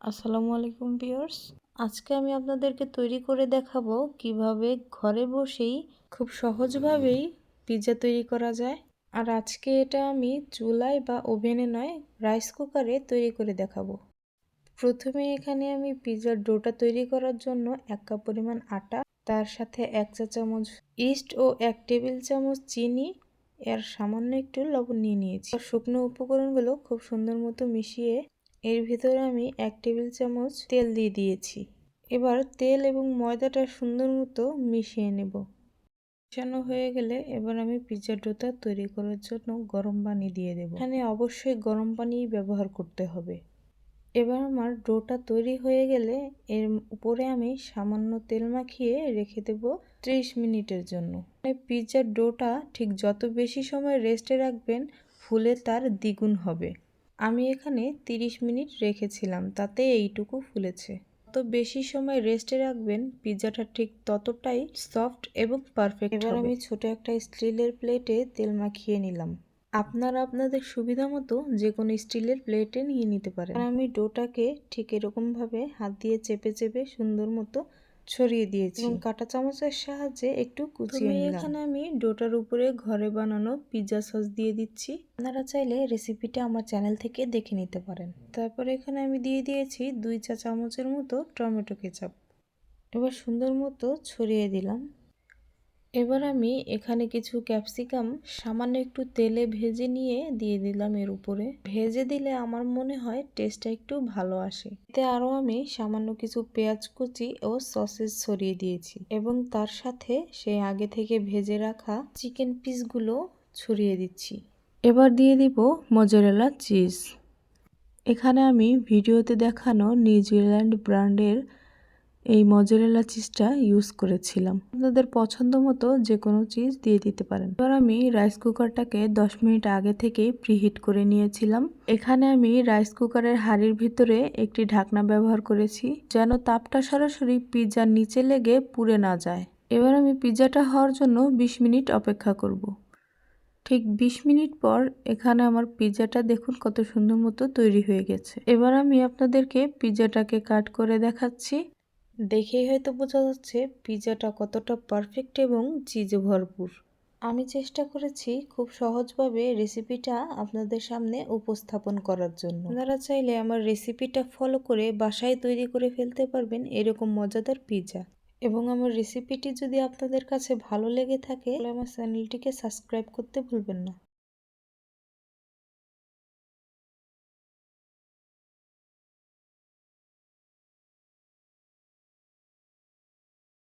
আসসালামু আলাইকুম ভিউয়ার্স। আজকে আমি আপনাদেরকে তৈরি করে দেখাবো কিভাবে ঘরে বসেই খুব সহজভাবেই পিৎজা তৈরি করা যায়। আর আজকে এটা আমি চুলায় বা ওভেনে নয়, রাইস কুকারে তৈরি করে দেখাবো। প্রথমে এখানে আমি পিৎজার ডোটা তৈরি করার জন্য 1 কাপ পরিমাণ আটা, তার সাথে 1 চা চামচ ইস্ট ও 1 টেবিল চামচ চিনি, এর সামান্য একটু লবণ নিয়ে নিয়েছি। শুকনো উপকরণগুলো খুব সুন্দর মতো মিশিয়ে এর ভিতরে আমি 1 টেবিল চামচ তেল দিয়ে দিয়েছি। এবার তেল এবং ময়দাটা সুন্দর মতো মিশিয়ে নেব। মেশানো হয়ে গেলে এবার আমি পিৎজা ডোটা তৈরি করার জন্য গরম পানি দিয়ে দেব। এখানে অবশ্যই গরম পানি ব্যবহার করতে হবে। এবার আমার ডোটা তৈরি হয়ে গেলে এর উপরে আমি সামান্য তেল মাখিয়ে রেখে দেব 30 মিনিটের জন্য। পিৎজার ডোটা ঠিক যত বেশি সময় রেস্টে রাখবেন ফুলে তার দ্বিগুণ হবে। আমি এখানে 30 মিনিট রেখেছিলাম, তাতে এইটুকু ফুলেছে। যত বেশি সময় রেস্টে রাখবেন পিৎজাটা ঠিক ততটাই সফট এবং পারফেক্ট হবে। এবার আমি ছোট একটা স্টিলের প্লেটে তেল মাখিয়ে নিলাম। আপনারা আপনাদের সুবিধা মতো যে কোনো স্টিলের প্লেটে নিয়ে নিতে পারেন। আর আমি ডোটাকে ঠিক এরকমভাবে হাত দিয়ে চেপে চেপে সুন্দর মতো ছড়িয়ে দিয়েছি এবং কাঁটা চামচের সাহায্যে একটু কুচিয়ে নিলাম। এখানে আমি ডোটার উপরে ঘরে বানানো পিৎজা সস দিয়ে দিচ্ছি। আপনারা চাইলে রেসিপিটা আমার চ্যানেল থেকে দেখে নিতে পারেন। তারপরে এখানে আমি দিয়ে দিয়েছি 2 চা চামচের মতো টমেটো কেচাপ। এবার সুন্দর মতো ছড়িয়ে দিলাম। এবার আমি এখানে কিছু ক্যাপসিকাম সামান্য একটু তেলে ভেজে নিয়ে দিয়ে দিলাম এর উপরে। ভেজে দিলে আমার মনে হয় টেস্টটা একটু ভালো আসে। এতে আরও আমি সামান্য কিছু পেঁয়াজ কুচি ও সসেস ছড়িয়ে দিয়েছি এবং তার সাথে সেই আগে থেকে ভেজে রাখা চিকেন পিসগুলো ছড়িয়ে দিচ্ছি। এবার দিয়ে দিব মজরেলা চিজ। এখানে আমি ভিডিওতে দেখানো নিউজিল্যান্ড ব্র্যান্ডের এই মজরেলা চিজটা ইউজ করেছিলাম। আপনাদের পছন্দ মতো যে কোনো চিজ দিয়ে দিতে পারেন। এবার আমি রাইস কুকারটাকে 10 মিনিট আগে থেকেই প্রিহিট করে নিয়েছিলাম। এখানে আমি রাইস কুকারের হাঁড়ির ভিতরে একটি ঢাকনা ব্যবহার করেছি, যেন তাপটা সরাসরি পিৎজার নিচে লেগে পুড়ে না যায়। এবার আমি পিৎজাটা হওয়ার জন্য 20 মিনিট অপেক্ষা করব। ঠিক 20 মিনিট পর এখানে আমার পিৎজাটা দেখুন কত সুন্দর মতো তৈরি হয়ে গেছে। এবার আমি আপনাদেরকে পিৎজাটাকে কাট করে দেখাচ্ছি। দেখেই হয়তো বোঝা যাচ্ছে পিৎজাটা কতটা পারফেক্ট এবং চিজে ভরপুর। আমি চেষ্টা করেছি খুব সহজভাবে রেসিপিটা আপনাদের সামনে উপস্থাপন করার জন্য। আপনারা চাইলে আমার রেসিপিটা ফলো করে বাসায় তৈরি করে ফেলতে পারবেন এরকম মজাদার পিৎজা। এবং আমার রেসিপিটি যদি আপনাদের কাছে ভালো লেগে থাকে তাহলে আমার চ্যানেলটিকে সাবস্ক্রাইব করতে ভুলবেন না।